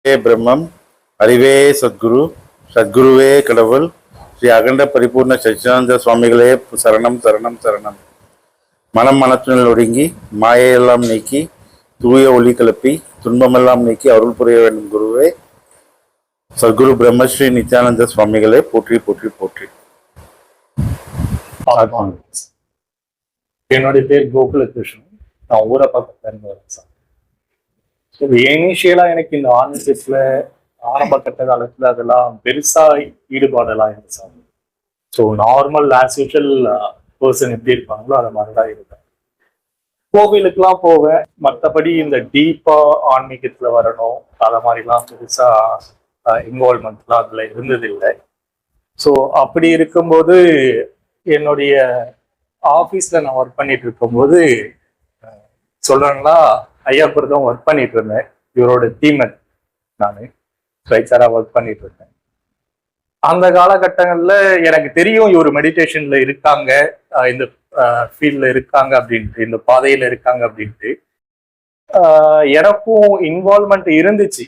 பிரம்மம், அறிவே சத்குரு, சத்குருவே கடவுள், ஸ்ரீ அகண்ட பரிபூர்ண சச்சிதானந்த சுவாமிகளே சரணம் சரணம் சரணம். மனம் மனத்தினில் ஒடுங்கி மாயையெல்லாம் நீக்கி தூய ஒளி கிளப்பி துன்பமெல்லாம் நீக்கி அருள் புரிய வேண்டும் குருவே சத்குரு பிரம்மஸ்ரீ நித்யானந்த சுவாமிகளே போற்றி போற்றி போற்றி. என்னுடைய பேர் கோகுல கிருஷ்ணன். நான் ஊரை பக்கத்துல இருந்து வரேன் சார். ஸோ இனிஷியலா எனக்கு இந்த ஆன்மீகத்துல ஆரம்ப கட்ட காலத்துல அதெல்லாம் பெருசா ஈடுபாடெல்லாம் இருக்கு sir. So normal as usual person எப்படி இருப்பாங்களோ அது மாதிரிதான் இருப்பேன். கோவிலுக்கெல்லாம் போவேன். மற்றபடி இந்த டீப்பா ஆன்மீகத்துல வரணும் அத மாதிரிலாம் பெருசா இன்வால்மெண்ட்லாம் அதுல இருந்ததில்லை. ஸோ அப்படி இருக்கும்போது என்னுடைய ஆஃபீஸ்ல நான் ஒர்க் பண்ணிட்டு இருக்கும்போது சொல்றாங்களா ஐயா கூட தான் ஒர்க் பண்ணிட்டு இருந்தேன். இவரோட டீம்மேட் நான் ரைட்ஸரா ஒர்க் பண்ணிட்டு இருந்தேன். அந்த காலகட்டங்கள்ல எனக்கு தெரியும் இவர் மெடிடேஷன்ல இருக்காங்க, இந்த ஃபீல்ட்ல இருக்காங்க அப்படின்ட்டு, இந்த பாதையில இருக்காங்க அப்படின்ட்டு. எனக்கும் இன்வால்மெண்ட் இருந்துச்சு.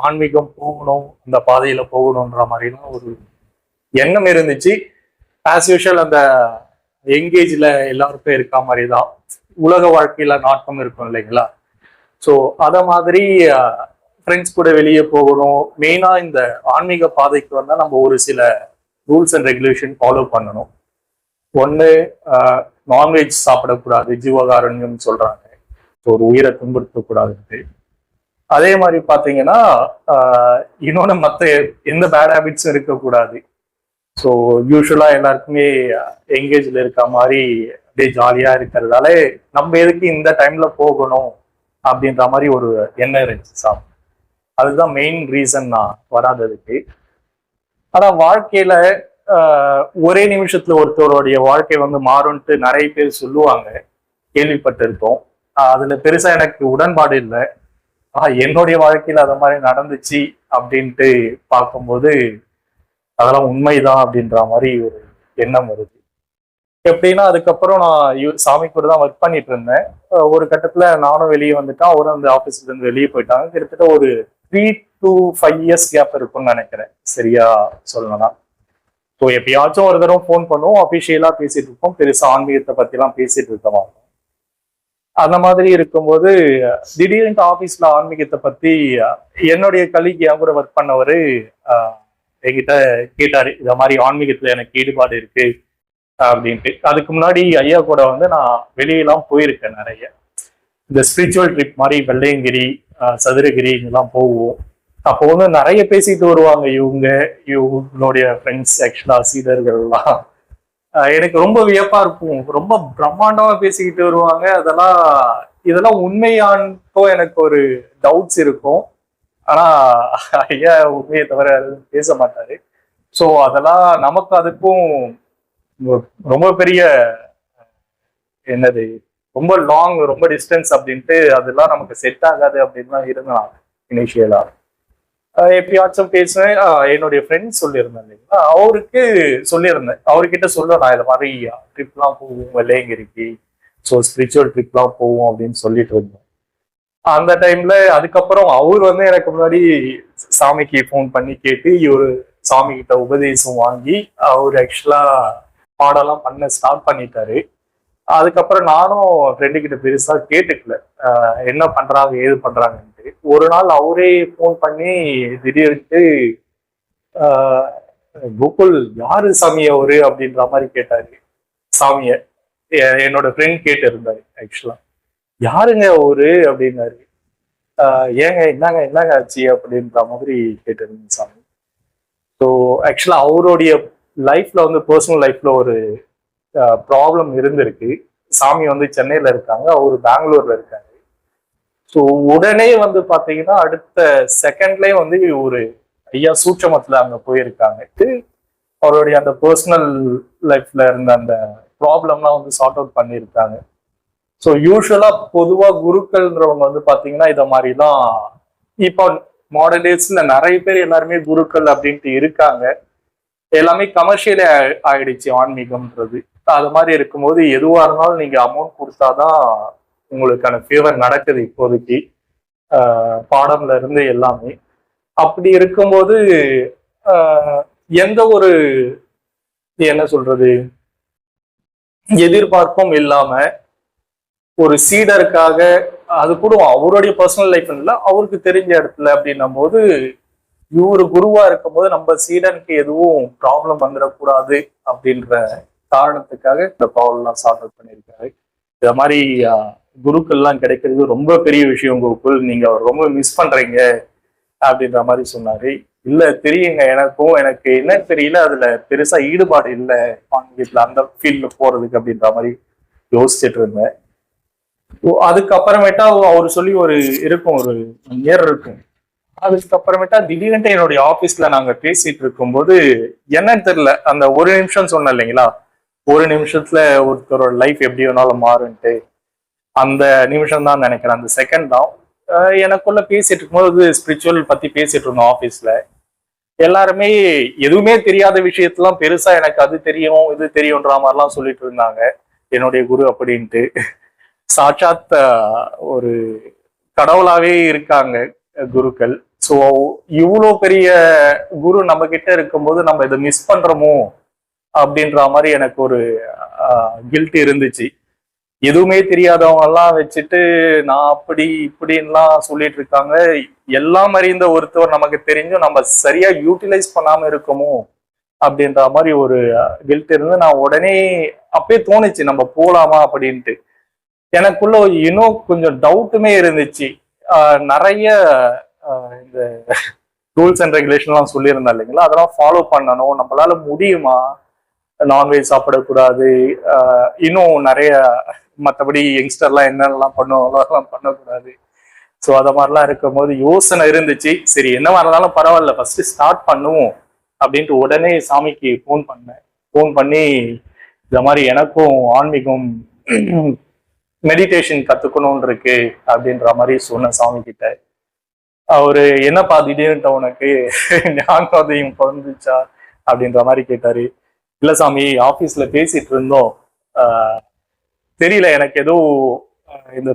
ஆன்மீகம் போகணும், அந்த பாதையில போகணுன்ற மாதிரிலாம் ஒரு எண்ணம் இருந்துச்சு. ஆஸ் யூஷுவல் அந்த எங்கேஜ்ல எல்லாருக்கும் இருக்க மாதிரி தான் உலக வாழ்க்கையில நாட்டம் இருக்கும் இல்லைங்களா. ஸோ அத மாதிரி ஃப்ரெண்ட்ஸ் கூட வெளியே போகணும். மெயினா இந்த ஆன்மீக பாதைக்கு வந்தா நம்ம ஒரு சில ரூல்ஸ் அண்ட் ரெகுலேஷன் ஃபாலோ பண்ணணும். ஒன்று, நான்வெஜ் சாப்பிடக்கூடாது, ஜீவகாரண்யம் சொல்றாங்க, ஒரு உயிரை துன்புறுத்தக்கூடாதுன்ட்டு. அதே மாதிரி பார்த்தீங்கன்னா இன்னொன்று மற்ற எந்த பேட் ஹேபிட்ஸும் இருக்கக்கூடாது. ஸோ யூஸ்வலா எல்லாருக்குமே எங்கேஜ்ல இருக்க மாதிரி அப்படியே ஜாலியா இருக்கிறதால நம்ம எதுக்கு இந்த டைம்ல போகணும் அப்படின்ற மாதிரி ஒரு எண்ணம் இருந்துச்சு சார். அதுதான் மெயின் ரீசன் நான் வராததுக்கு. ஆனா வாழ்க்கையில ஒரே நிமிஷத்துல ஒருத்தருடைய வாழ்க்கை வந்து மாறும்ட்டு நிறைய பேர் சொல்லுவாங்க, கேள்விப்பட்டிருக்கோம். அதுல பெருசா எனக்கு உடன்பாடு இல்லை. என்னுடைய வாழ்க்கையில அது மாதிரி நடந்துச்சு அப்படின்ட்டு பார்க்கும்போது அதெல்லாம் உண்மைதான் அப்படின்ற மாதிரி ஒரு எண்ணம் வருது. எப்படின்னா அதுக்கப்புறம் நான் சாமி கூட தான் ஒர்க் பண்ணிட்டு இருந்தேன். ஒரு கட்டத்துல நானும் வெளியே வந்துட்டேன், அவரும் அந்த ஆஃபீஸ்ல இருந்து வெளியே போயிட்டாங்க. கிட்டத்தட்ட ஒரு 3 to 5 years கேப் இருக்கும்னு நினைக்கிறேன், சரியா சொல்லணும்னா. ஸோ எப்பயாச்சும் ஒரு தடவை ஃபோன் பண்ணுவோம், அபிஷியலா பேசிட்டு இருப்போம், பெருசா ஆன்மீகத்தை பத்தி எல்லாம் பேசிட்டு இருக்க மாட்டோம். அந்த மாதிரி இருக்கும்போது திடீர்னு ஆஃபீஸ்ல ஆன்மீகத்தை பத்தி என்னுடைய கலீக் என் கூட ஒர்க் பண்ணவரு என்கிட்ட கேட்டாரு, இத மாதிரி ஆன்மீகத்துல எனக்கு ஈடுபாடு இருக்கு அப்படின்ட்டு. அதுக்கு முன்னாடி ஐயா கூட வந்து நான் வெளியெல்லாம் போயிருக்கேன் நிறைய. இந்த ஸ்பிரிச்சுவல் ட்ரிப் மாதிரி வெள்ளையங்கிரி, சதுரகிரி இங்கெல்லாம் போவோம். அப்போ வந்து நிறைய பேசிட்டு வருவாங்க இவங்களுடைய ஃப்ரெண்ட்ஸ், ஆக்சுவலா சீடர்கள்லாம். எனக்கு ரொம்ப வியப்பா இருக்கும், ரொம்ப பிரம்மாண்டமா பேசிக்கிட்டு வருவாங்க. இதெல்லாம் உண்மையான்ட்டோ எனக்கு ஒரு டவுட்ஸ் இருக்கும். ஆனா ஐயா உண்மையை தவிர பேச மாட்டாரு. ஸோ அதெல்லாம் நமக்கு அதுக்கும் ரொம்ப பெரிய என்னது, ரொம்ப லாங், ரொம்ப டிஸ்டன்ஸ் அப்படின்ட்டு அதெல்லாம் நமக்கு செட் ஆகாது அப்படின்லாம் இருந்தான் இனிஷியலா. எப்பயாச்சும் பேசுவேன். என்னுடைய ஃப்ரெண்ட் சொல்லியிருந்தேன் இல்லைங்களா, அவருக்கு சொல்லியிருந்தேன், அவர்கிட்ட சொல்ல நான் இது மாதிரி ட்ரிப்லாம் போவோம் வெள்ளையங்கிரிக்கு, ஸோ ஸ்பிரிச்சுவல் ட்ரிப்லாம் போவோம் அப்படின்னு சொல்லிட்டு இருந்தேன். அந்த டைம்ல அதுக்கப்புறம் அவர் வந்து எனக்கு முன்னாடி சாமிக்கு ஃபோன் பண்ணி கேட்டு இவர் சாமி கிட்ட உபதேசம் வாங்கி அவர் ஆக்சுவலா பாடெல்லாம் பண்ண ஸ்டார்ட் பண்ணிட்டாரு. அதுக்கப்புறம் நானும் ஃப்ரெண்டு கிட்ட பெருசா கேட்டுக்கல என்ன பண்றாங்க ஏது பண்றாங்கன்ட்டு. ஒரு நாள் அவரே ஃபோன் பண்ணி திடீர்னு கோகுல் யாரு சாமி அவரு அப்படின்ற மாதிரி கேட்டாரு. சாமிய என்னோட ஃப்ரெண்ட் கேட்டு இருந்தாரு ஆக்சுவலா, யாருங்க அவரு அப்படின்னாரு. ஏங்க என்னங்க ஆச்சு அப்படின்ற மாதிரி கேட்டிருந்தேன் சாமி. ஸோ ஆக்சுவலா அவருடைய லைஃப்ல வந்து பர்சனல் லைஃப்ல ஒரு ப்ராப்ளம் இருந்திருக்கு. சாமி வந்து சென்னையில இருக்காங்க, அவரு பெங்களூர்ல இருக்காங்க. ஸோ உடனே வந்து பாத்தீங்கன்னா அடுத்த செகண்ட்லயே வந்து ஒரு ஐயா சூட்சமத்துல அங்க போயிருக்காங்க. அவருடைய அந்த பர்சனல் லைஃப்ல இருந்த அந்த ப்ராப்ளம்லாம் வந்து சார்ட் அவுட் பண்ணியிருக்காங்க. ஸோ யூஸ்வலா பொதுவா குருக்கள்ன்றவங்க வந்து பாத்தீங்கன்னா இத மாதிரிதான் இப்போ மாடர்ன் டேஸ்ல நிறைய பேர் எல்லாருமே குருக்கள் அப்படின்ட்டு இருக்காங்க. எல்லாமே கமர்ஷியலே ஆயிடுச்சு ஆன்மீகம்ன்றது. அது மாதிரி இருக்கும்போது எதுவா இருந்தாலும் நீங்க அமௌண்ட் கொடுத்தாதான் உங்களுக்கான ஃபேவர் நடக்குது இப்போதைக்கு. பாடம்ல இருந்து எல்லாமே அப்படி இருக்கும்போது எந்த ஒரு என்ன சொல்றது எதிர்பார்ப்பும் இல்லாம ஒரு சீடருக்காக, அது கூட அவருடைய பர்சனல் லைஃப் இல்ல, அவருக்கு தெரிஞ்ச இடத்துல அப்படின்னும் போது இவரு குருவா இருக்கும்போது நம்ம சீடனுக்கு எதுவும் ப்ராப்ளம் வந்துடக்கூடாது அப்படின்ற காரணத்துக்காக இந்த பாவெல்லாம் சார்ட் அவுட் பண்ணியிருக்காரு. இந்த மாதிரி குருக்கள்லாம் கிடைக்கிறது ரொம்ப பெரிய விஷயம் கோகுல், நீங்க அவர் ரொம்ப மிஸ் பண்றீங்க அப்படின்ற மாதிரி சொன்னாரு. இல்ல தெரியுங்க, எனக்கு என்ன தெரியல, அதுல பெருசா ஈடுபாடு இல்லை ஆன்மீகத்துல அந்த ஃபீல்ட்ல போறதுக்கு அப்படின்ற மாதிரி யோசிச்சுட்டு இருந்தேன். அதுக்கப்புறமேட்டா அவர் சொல்லி ஒரு இருக்கும், ஒரு இயர் இருக்கும். அதுக்கப்புறமேட்டா திடீர்னு என்னுடைய ஆபீஸ்ல நாங்க பேசிட்டு இருக்கும்போது என்னன்னு தெரியல, அந்த ஒரு நிமிஷம் சொன்ன இல்லைங்களா, ஒரு நிமிஷத்துல ஒருத்தரோட லைஃப் எப்படி வேணாலும் மாறுன்ட்டு, அந்த நிமிஷம் தான் நினைக்கிறேன், அந்த செகண்ட் தான். எனக்குள்ள பேசிட்டு இருக்கும்போது ஸ்பிரிச்சுவல் பத்தி பேசிட்டு இருந்தோம் ஆபீஸ்ல. எல்லாருமே எதுவுமே தெரியாத விஷயத்தெல்லாம் பெருசா எனக்கு அது தெரியும் இது தெரியும்ன்ற மாதிரிலாம் சொல்லிட்டு இருந்தாங்க. என்னுடைய குரு அப்படின்ட்டு சாட்சாத் ஒரு கடவுளாவே இருக்காங்க குருக்கள். ஸோ இவ்வளோ பெரிய குரு நம்ம கிட்ட இருக்கும்போது நம்ம இதை மிஸ் பண்றோமோ அப்படின்ற மாதிரி எனக்கு ஒரு கில்ட் இருந்துச்சு. எதுவுமே தெரியாதவங்க எல்லாம் வச்சுட்டு நான் அப்படி இப்படின்லாம் சொல்லிட்டு இருக்காங்க. எல்லாம் அறிந்த ஒருத்தவர் நமக்கு தெரிஞ்சும் நம்ம சரியா யூட்டிலைஸ் பண்ணாம இருக்கோமோ அப்படின்ற மாதிரி ஒரு கில்ட் இருந்து நான் உடனே அப்பயே தோணுச்சு நம்ம போலாமா அப்படின்ட்டு. எனக்குள்ள இன்னும் கொஞ்சம் டவுட்டுமே இருந்துச்சு. நிறைய இந்த ரூல்ஸ் அண்ட் ரெகுலேஷன்லாம் சொல்லியிருந்தா இல்லைங்களா, அதெல்லாம் ஃபாலோ பண்ணணும், நம்மளால முடியுமா, நான்வெஜ் சாப்பிடக்கூடாது, இன்னும் நிறைய மற்றபடி யங்ஸ்டர்லாம் என்னென்னலாம் பண்ணுவாங்களோ அதெல்லாம் பண்ணக்கூடாது. ஸோ அதை மாதிரிலாம் இருக்கும்போது யோசனை இருந்துச்சு. சரி என்னவா இருந்தாலும் பரவாயில்ல, ஃபர்ஸ்ட் ஸ்டார்ட் பண்ணுவோம் அப்படின்ட்டு உடனே சாமிக்கு ஃபோன் பண்ணேன். ஃபோன் பண்ணி இந்த மாதிரி எனக்கும் ஆன்மீகம் மெடிடேஷன் கத்துக்கணும்னு இருக்கு அப்படின்ற மாதிரி சொன்ன சாமி கிட்ட. அவரு என்னப்பா திடீர்னு உனக்கு ஞானோதயம் பிறந்துச்சா அப்படின்ற மாதிரி கேட்டாரு. இல்ல சாமி, ஆபீஸ்ல பேசிட்டு இருந்தோம், தெரியல எனக்கு ஏதோ இந்த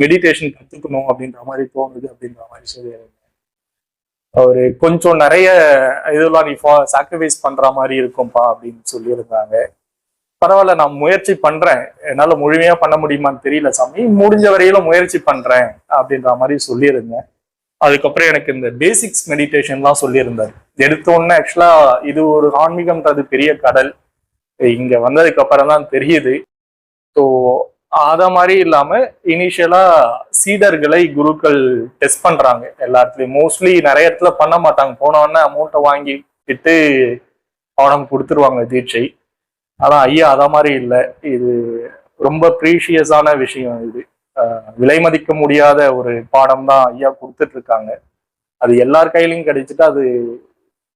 மெடிடேஷன் கத்துக்கணும் அப்படின்ற மாதிரி தோணுது அப்படின்ற மாதிரி சொல்லியிருந்தேன். அவரு கொஞ்சம் நிறைய இதெல்லாம் நீ சாக்ரிஃபைஸ் பண்ற மாதிரி இருக்கும்பா அப்படின்னு சொல்லியிருந்தாங்க. பரவாயில்ல, நான் முயற்சி பண்றேன், என்னால முழுமையா பண்ண முடியுமான்னு தெரியல சாமி, முடிஞ்ச வரையில முயற்சி பண்றேன் அப்படின்ற மாதிரி சொல்லியிருந்தேன். அதுக்கப்புறம் எனக்கு இந்த பேசிக்ஸ் மெடிடேஷன்லாம் சொல்லியிருந்தாரு. எடுத்த உடனே ஆக்சுவலா இது ஒரு ஆன்மீகம்ன்றது பெரிய கடல், இங்க வந்ததுக்கு அப்புறம் தான் தெரியுது. ஸோ அத மாதிரி இல்லாம இனிஷியலா சீடர்களை குருக்கள் டெஸ்ட் பண்றாங்க எல்லா இடத்துலயும். மோஸ்ட்லி நிறைய இடத்துல பண்ண மாட்டாங்க, போனோடனே அமௌண்ட்டை வாங்கிட்டு அவனம் கொடுத்துருவாங்க தீட்சை. ஆனா ஐயா அத மாதிரி இல்லை, இது ரொம்ப ப்ரீஷியஸான விஷயம், இது விலை மதிக்க முடியாத ஒரு பாடம் தான் ஐயா கொடுத்துட்டு இருக்காங்க. அது எல்லார் கையிலையும் கிடைச்சிட்டு அது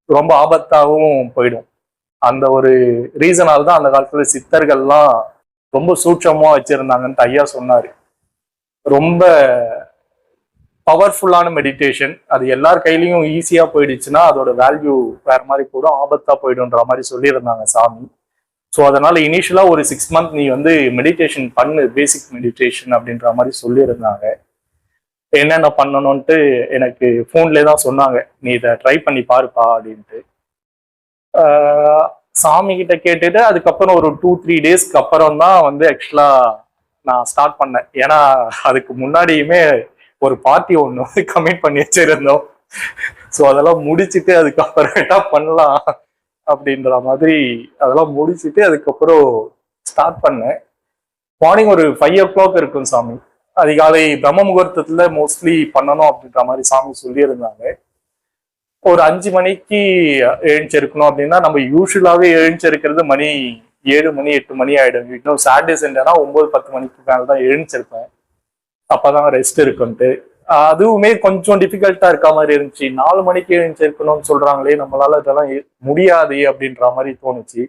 ரொம்ப ஆபத்தாகவும் போயிடும். அந்த ஒரு ரீசனால் தான் அந்த காலத்துல சித்தர்கள்லாம் ரொம்ப சூட்சமா வச்சிருந்தாங்கன்ட்டு ஐயா சொன்னாரு. ரொம்ப பவர்ஃபுல்லான மெடிடேஷன், அது எல்லார் கையிலையும் ஈஸியா போயிடுச்சுன்னா அதோட வேல்யூ வேற மாதிரி போயிடும், ஆபத்தா போயிடும்ன்ற மாதிரி சொல்லியிருந்தாங்க சாமி. ஸோ அதனால இனிஷியலா ஒரு 6 months நீ வந்து மெடிடேஷன் பண்ணு, பேசிக் மெடிடேஷன் அப்படின்ற மாதிரி சொல்லியிருந்தாங்க. என்னென்ன பண்ணணும்ட்டு எனக்கு ஃபோன்லேயே தான் சொன்னாங்க, நீ இதை ட்ரை பண்ணி பாருப்பா அப்படின்ட்டு. சாமி கிட்ட கேட்டுட்டு அதுக்கப்புறம் ஒரு 2-3 டேஸ்க்கு அப்புறம் தான் வந்து ஆக்சுவலா நான் ஸ்டார்ட் பண்ணேன். ஏன்னா அதுக்கு முன்னாடியுமே ஒரு பார்ட்டி ஒன்று கமிட் பண்ணி வச்சிருந்தோம். ஸோ அதெல்லாம் முடிச்சுட்டு அதுக்கப்புறமேட்டா பண்ணலாம் அப்படின்ற மாதிரி அதெல்லாம் முடிச்சுட்டு அதுக்கப்புறம் ஸ்டார்ட் பண்ணேன். மார்னிங் ஒரு 5 o'clock இருக்கும் சாமி, அதிகாலை பிரம்ம முகூர்த்தத்துல மோஸ்ட்லி பண்ணணும் அப்படின்ற மாதிரி சாமி சொல்லியிருந்தாங்க. ஒரு 5 மணிக்கு எழுந்திருக்கணும் அப்படின்னா நம்ம யூஸ்வலாவே எழுந்திருக்கிறது மணி 7 மணி 8 மணி ஆயிடும். இன்னும் சாட்டர்டே சண்டேனா 9-10 மணிக்கு மேலதான் எழுந்திருப்பேன், அப்பதான் ரெஸ்ட் இருக்குன்ட்டு. அதுவுமே கொஞ்சம் டிஃபிகல்ட்டா இருக்க மாதிரி இருந்துச்சு. 4 மணிக்கு எழுந்திருக்கணும்னு சொல்றாங்களே, நம்மளால இதெல்லாம் முடியாது அப்படின்ற மாதிரி தோணுச்சு.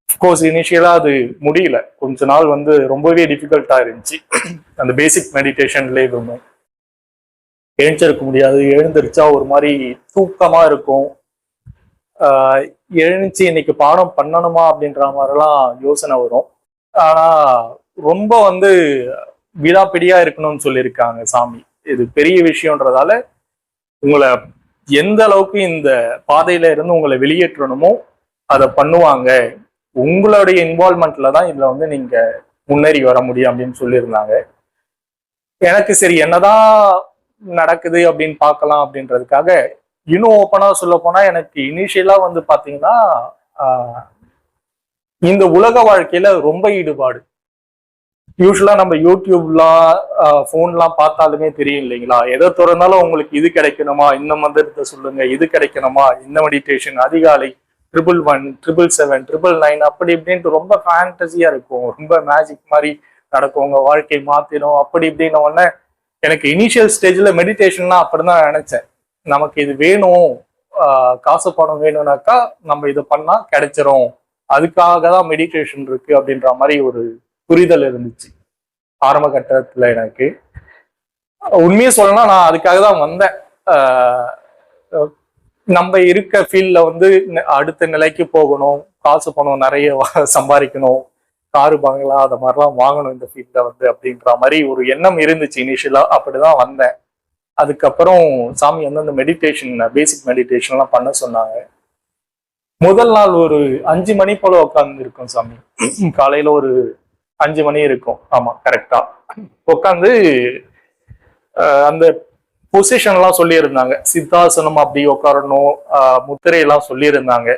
அஃப்கோர்ஸ் இனிஷியலா அது முடியல, கொஞ்ச நாள் வந்து ரொம்பவே டிஃபிகல்ட்டா இருந்துச்சு. அந்த பேசிக் மெடிடேஷன்லேயே எழுந்திருக்க முடியாது, எழுந்திருச்சா ஒரு மாதிரி தூக்கமா இருக்கும். எழுந்துச்சு இன்னைக்கு பாடம் பண்ணணுமா அப்படின்ற மாதிரிலாம் யோசனை வரும். ஆனா ரொம்ப வந்து விடாப்பிடியா இருக்கணும்னு சொல்லியிருக்காங்க சாமி. இது பெரிய விஷயம்ன்றதால உங்களை எந்த அளவுக்கு இந்த பாதையில இருந்து உங்களை வெளியேற்றணுமோ அதை பண்ணுவாங்க. உங்களுடைய இன்வால்மெண்ட்ல தான் இதுல வந்து நீங்க முன்னேறி வர முடியும் அப்படின்னு சொல்லியிருந்தாங்க. எனக்கு சரி என்னதான் நடக்குது அப்படின்னு பார்க்கலாம் அப்படின்றதுக்காக இன்னும் ஓப்பனா சொல்ல போனா எனக்கு இனிஷியலா வந்து பாத்தீங்கன்னா இந்த உலக வாழ்க்கையில ரொம்ப ஈடுபாடு. யூஸ்வலா நம்ம யூடியூப்லாம் போன்லாம் பார்த்தாலுமே தெரியும் இல்லைங்களா, எதை திறந்தாலும் உங்களுக்கு இது கிடைக்கணுமா, இந்த மந்திரத்தை சொல்லுங்க, இது கிடைக்கணுமா, இந்த மெடிடேஷன், அதிகாலை 111, 777, 999 அப்படி இப்படின்ட்டு ரொம்ப ஃபேண்டசியா இருக்கும். ரொம்ப மேஜிக் மாதிரி நடக்கும், உங்க வாழ்க்கை மாத்திரும் அப்படி இப்படின்னு. உடனே எனக்கு இனிஷியல் ஸ்டேஜ்ல மெடிடேஷன்லாம் அப்படிதான் நினைச்சேன். நமக்கு இது வேணும், காசு பணம் வேணும்னாக்கா நம்ம இதை பண்ணா கிடைச்சிரும், அதுக்காக தான் மெடிடேஷன் இருக்கு அப்படின்ற மாதிரி ஒரு புரிதல் இருந்துச்சு ஆரம்ப கட்டத்துல. எனக்கு உண்மையை சொல்லலாம், நான் அதுக்காக தான் வந்தேன். நம்ம இருக்க ஃபீல்ட்ல வந்து அடுத்த நிலைக்கு போகணும், காசு பணம் நிறைய சம்பாதிக்கணும், காரு பங்களா அந்த மாதிரிலாம் வாங்கணும் இந்த ஃபீல்ட்ல வந்து அப்படின்ற மாதிரி ஒரு எண்ணம் இருந்துச்சு இனிஷியலா. அப்படிதான் வந்தேன். அதுக்கப்புறம் சாமி வந்து அந்த மெடிடேஷன், பேசிக் மெடிடேஷன்லாம் பண்ண சொன்னாங்க. முதல் நாள் ஒரு 5 மணி போல உட்காந்து இருக்கும் சாமி. காலையில ஒரு 5 மணி இருக்கும், ஆமா கரெக்டா உட்காந்து அந்த பொசிஷன் எல்லாம் சொல்லியிருந்தாங்க. சித்தாசனம் அப்படி உட்காரணும், முத்திரையெல்லாம் சொல்லியிருந்தாங்க.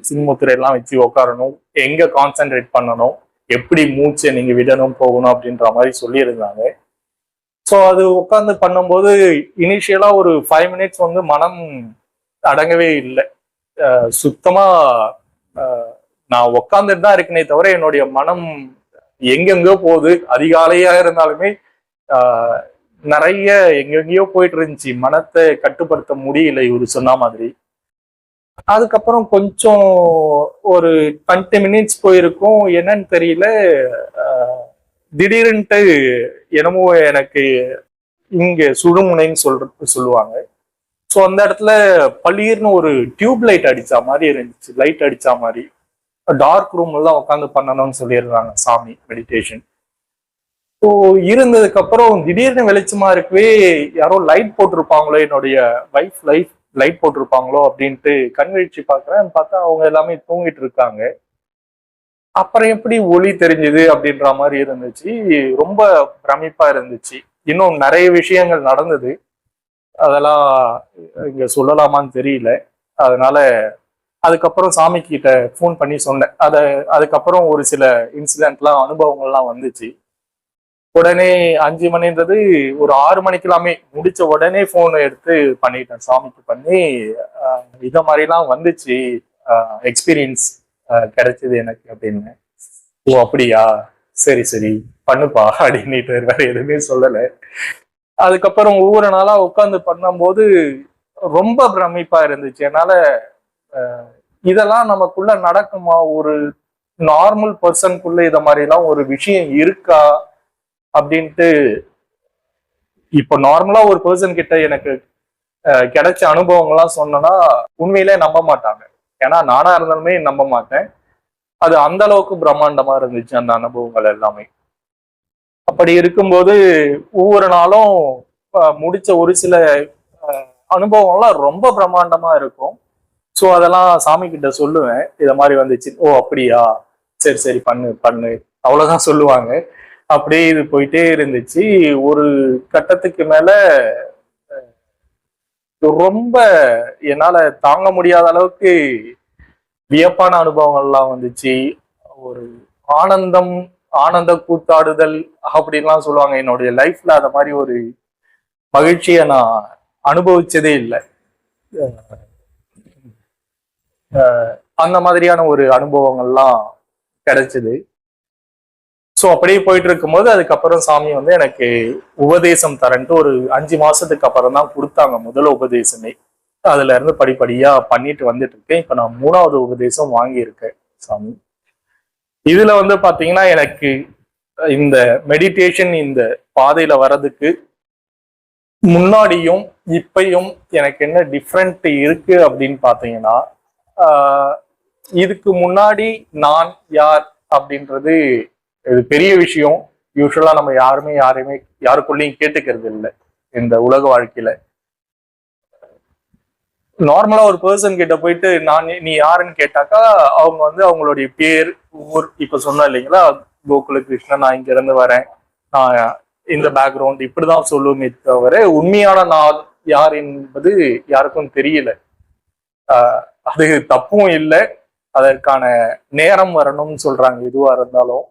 சின்முத்திரை எல்லாம் வச்சு உட்காரணும், எங்க கான்சென்ட்ரேட் பண்ணணும், எப்படி மூச்சை நீங்க விடணும் போகணும் அப்படின்ற மாதிரி சொல்லியிருந்தாங்க. ஸோ அது உட்காந்து பண்ணும்போது இனிஷியலா ஒரு 5 மினிட்ஸ் வந்து மனம் அடங்கவே இல்லை. சுத்தமா நான் உட்காந்துட்டு தான் இருக்கனே தவிர என்னுடைய மனம் எங்கெங்கோ போகுது. அதிகாலையா இருந்தாலுமே நிறைய எங்கெங்கயோ போயிட்டு இருந்துச்சு, மனத்தை கட்டுப்படுத்த முடியல இவரு சொன்ன மாதிரி. அதுக்கப்புறம் கொஞ்சம் ஒரு 20 மினிட்ஸ் போயிருக்கும், என்னன்னு தெரியல. திடீர்னுட்டு என்னமோ எனக்கு இங்க சுடுமுனைன்னு சொல்லுவாங்க. ஸோ அந்த இடத்துல பளீர்னு ஒரு டியூப் லைட் அடிச்சா மாதிரி இருந்துச்சு, லைட் அடிச்சா மாதிரி. டார்க் ரூம் எல்லாம் உட்காந்து பண்ணணும்னு சொல்லிடுறாங்க சாமி மெடிடேஷன். ஸோ இருந்ததுக்கு அப்புறம் திடீர்னு வெளிச்சமா இருக்கவே, யாரோ லைட் போட்டிருப்பாங்களோ, என்னுடைய வைஃப் லைட் போட்டிருப்பாங்களோ அப்படின்ட்டு கண்வீழ்ச்சி பார்க்குறேன். பார்த்தா அவங்க எல்லாமே தூங்கிட்டு இருக்காங்க. அப்புறம் எப்படி ஒளி தெரிஞ்சுது அப்படின்ற மாதிரி இருந்துச்சு. ரொம்ப பிரமிப்பா இருந்துச்சு. இன்னும் நிறைய விஷயங்கள் நடந்தது, அதெல்லாம் இங்க சொல்லலாமான்னு தெரியல. அதனால அதுக்கப்புறம் சாமி கிட்ட ஃபோன் பண்ணி சொன்னேன். அதுக்கப்புறம் ஒரு சில இன்சிடென்ட்லாம் அனுபவங்கள்லாம் வந்துச்சு. உடனே 5 மணின்றது ஒரு 6 மணிக்கெல்லாமே முடிச்ச உடனே போனை எடுத்து பண்ணிட்டேன், சாமிக்கு பண்ணி இத மாதிரிலாம் வந்துச்சு, எக்ஸ்பீரியன்ஸ் கிடைச்சது எனக்கு அப்படின்னு. ஓ அப்படியா, சரி சரி பண்ணுப்பா அப்படின்ட்டு வேற எதுவுமே சொல்லலை. அதுக்கப்புறம் ஒவ்வொரு நாளா உட்காந்து பண்ணும்போது ரொம்ப பிரமிப்பா இருந்துச்சு. என்னால இதெல்லாம் நமக்குள்ள நடக்குமா, ஒரு நார்மல் பர்சனுக்குள்ள இத மாதிரிலாம் ஒரு விஷயம் இருக்கா அப்படின்ட்டு. இப்போ நார்மலா ஒரு பர்சன் கிட்ட எனக்கு கிடைச்ச அனுபவங்கள்லாம் சொன்னோம்னா உண்மையிலே நம்ப மாட்டாங்க. ஏன்னா நானா இருந்தாலுமே நம்ப மாட்டேன். அது அந்த அளவுக்கு பிரம்மாண்டமா இருந்துச்சு அந்த அனுபவங்கள் எல்லாமே. அப்படி இருக்கும்போது ஒவ்வொரு நாளும் முடிச்ச ஒரு சில அனுபவங்கள்லாம் ரொம்ப பிரம்மாண்டமா இருக்கும். ஸோ அதெல்லாம் சாமி கிட்ட சொல்லுவேன், இத மாதிரி வந்துச்சு. ஓ அப்படியா, சரி சரி பண்ணு பண்ணு அவ்வளவுதான் சொல்லுவாங்க. அப்படியே இது போயிட்டே இருந்துச்சு. ஒரு கட்டத்துக்கு மேல ரொம்ப என்னால தாங்க முடியாத அளவுக்கு வியப்பான அனுபவங்கள்லாம் வந்துச்சு. ஒரு ஆனந்த கூத்தாடுதல் அப்படின்லாம் சொல்லுவாங்க. என்னுடைய லைஃப்ல அந்த மாதிரி ஒரு மகிழ்ச்சியை நான் அனுபவிச்சதே இல்லை. அந்த மாதிரியான ஒரு அனுபவங்கள்லாம் கிடைச்சது. ஸோ அப்படியே போயிட்டு இருக்கும்போது அதுக்கப்புறம் சாமி வந்து எனக்கு உபதேசம் தரன்ட்டு ஒரு 5 மாசத்துக்கு அப்புறம் தான் கொடுத்தாங்க முதல் உபதேசமே. அதுல இருந்து படிப்படியா பண்ணிட்டு வந்துட்டு இருக்கேன். இப்ப நான் 3வது உபதேசம் வாங்கியிருக்கேன் சாமி. இதுல வந்து பாத்தீங்கன்னா எனக்கு இந்த மெடிடேஷன் இந்த பாதையில வர்றதுக்கு முன்னாடியும் இப்பயும் எனக்கு என்ன டிஃப்ரெண்ட் இருக்கு அப்படின்னு பாத்தீங்கன்னா, இதுக்கு முன்னாடி நான் யார் அப்படின்றது இது பெரிய விஷயம். யூஸ்வலா நம்ம யாருக்குள்ளேயும் கேட்டுக்கிறது இல்லை இந்த உலக வாழ்க்கையில. நார்மலா ஒரு பர்சன் கிட்ட போயிட்டு நீ யாருன்னு கேட்டாக்கா அவங்க வந்து அவங்களுடைய பேர், ஊர், இப்ப சொன்ன இல்லைங்களா கோகுல கிருஷ்ணன், நான் இங்க இருந்து வரேன், நான் இந்த பேக்ரவுண்ட், இப்படிதான் சொல்லுமே தவிர உண்மையான நான் யார் என்பது யாருக்கும் தெரியல. அது தப்பும் இல்லை, அதற்கான நேரம் வரணும்னு சொல்றாங்க எதுவா இருந்தாலும்.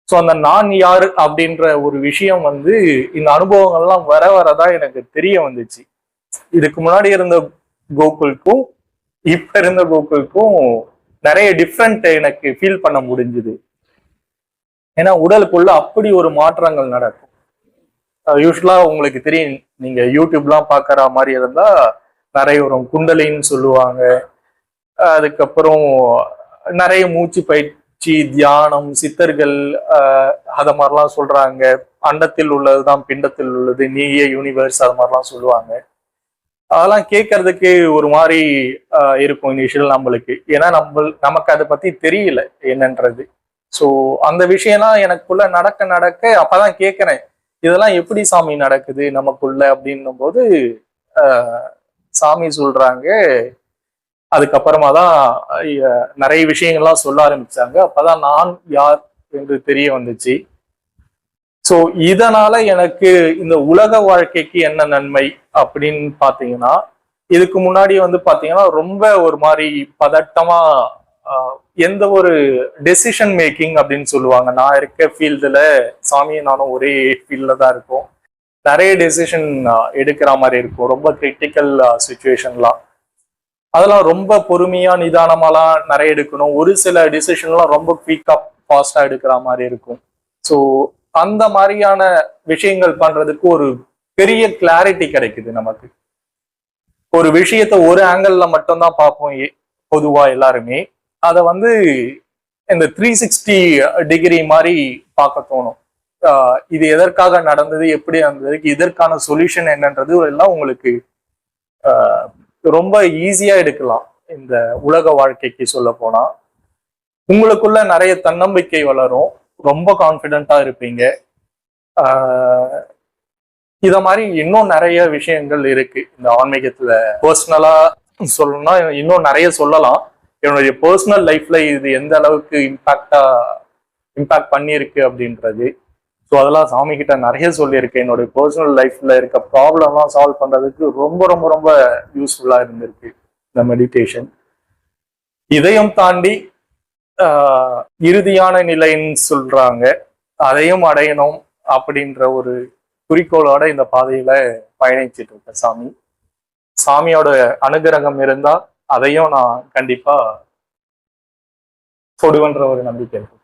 ஸோ அந்த நான் யாரு அப்படின்ற ஒரு விஷயம் வந்து இந்த அனுபவங்கள்லாம் வர வரதான் எனக்கு தெரிய வந்துச்சு. இதுக்கு முன்னாடி இருந்த கோகுலுக்கும் இப்ப இருந்த கோகுலுக்கும் நிறைய டிஃப்ரெண்ட் எனக்கு ஃபீல் பண்ண முடிஞ்சுது. ஏன்னா உடலுக்குள்ள அப்படி ஒரு மாற்றங்கள் நடக்கும். யூஸ்வலா உங்களுக்கு தெரியும், நீங்க யூடியூப்லாம் பாக்குற மாதிரி இருந்தா நிறைய வரும், குண்டலின்னு சொல்லுவாங்க. அதுக்கப்புறம் நிறைய மூச்சு பயிற்சி, தியானம், சித்தர்கள் அத மாதிரிலாம் சொல்றாங்க. அண்டத்தில் உள்ளதுதான் பிண்டத்தில் உள்ளது, நீயே யூனிவர்ஸ், அது மாதிரிலாம் சொல்லுவாங்க. அதெல்லாம் கேட்கறதுக்கு ஒரு மாதிரி இருக்கும் இனிஷியல் நம்மளுக்கு. ஏன்னா நமக்கு அதை பத்தி தெரியல என்னன்றது. ஸோ அந்த விஷயம்லாம் எனக்குள்ள நடக்க நடக்க அப்பதான் கேட்கிறேன், இதெல்லாம் எப்படி சாமி நடக்குது நமக்குள்ள அப்படின்னும் போது சாமி சொல்றாங்க. அதுக்கப்புறமா தான் நிறைய விஷயங்கள்லாம் சொல்ல ஆரம்பிச்சாங்க. அப்பதான் நான் யார் என்று தெரிய வந்துச்சு. ஸோ இதனால எனக்கு இந்த உலக வாழ்க்கைக்கு என்ன நன்மை அப்படின்னு பாத்தீங்கன்னா, இதுக்கு முன்னாடி வந்து பாத்தீங்கன்னா ரொம்ப ஒரு மாதிரி பதட்டமா, எந்த ஒரு டெசிஷன் மேக்கிங் அப்படின்னு சொல்லுவாங்க. நான் இருக்க ஃபீல்டுல சாமியும் நானும் ஒரே ஃபீல்ட்ல தான் இருக்கோம். நிறைய டெசிஷன் எடுக்கிற மாதிரி இருக்கும், ரொம்ப கிரிட்டிக்கல் சுச்சுவேஷன்லாம். அதெல்லாம் ரொம்ப பொறுமையா நிதானமாலாம் நிறைய எடுக்கணும். ஒரு சில டிசிஷன்லாம் ரொம்ப குயிக்கா ஃபாஸ்டா எடுக்கிற மாதிரி இருக்கும். ஸோ அந்த மாதிரியான விஷயங்கள் பண்றதுக்கு ஒரு பெரிய கிளாரிட்டி கிடைக்குது நமக்கு. ஒரு விஷயத்த ஒரு ஆங்கிள் மட்டும்தான் பார்ப்போம் பொதுவா எல்லாருமே. அதை வந்து இந்த 360 டிகிரி மாதிரி பார்க்க தோணும். இது எதற்காக நடந்தது, எப்படி நடந்தது, இதற்கான சொல்யூஷன் என்னன்றது எல்லாம் உங்களுக்கு ரொம்ப ஈஸியா எடுக்கலாம். இந்த உலக வாழ்க்கைக்கு சொல்ல போனா உங்களுக்குள்ள நிறைய தன்னம்பிக்கை வளரும், ரொம்ப கான்ஃபிடென்ட்டா இருப்பீங்க. இத மாதிரி இன்னும் நிறைய விஷயங்கள் இருக்கு இந்த ஆன்மீகத்துல. பர்சனலா சொல்லணும்னா இன்னும் நிறைய சொல்லலாம். என்னுடைய பர்சனல் லைஃப்ல இது எந்த அளவுக்கு இம்பாக்ட் பண்ணியிருக்கு அப்படின்றது. ஸோ அதெல்லாம் சாமி கிட்ட நிறைய சொல்லியிருக்கேன். என்னுடைய பர்சனல் லைஃப்ல இருக்க ப்ராப்ளம்லாம் சால்வ் பண்றதுக்கு ரொம்ப ரொம்ப ரொம்ப யூஸ்ஃபுல்லா இருந்திருக்கு இந்த மெடிடேஷன். இதையும் தாண்டி இறுதியான நிலைன்னு சொல்றாங்க, அதையும் அடையணும் அப்படின்ற ஒரு குறிக்கோளோட இந்த பாதையில பயணிச்சுட்டு இருக்கேன். சாமியோட அனுகிரகம் இருந்தா அதையும் நான் கண்டிப்பா தொடுவன்ற ஒரு நம்பிக்கை இருக்கு.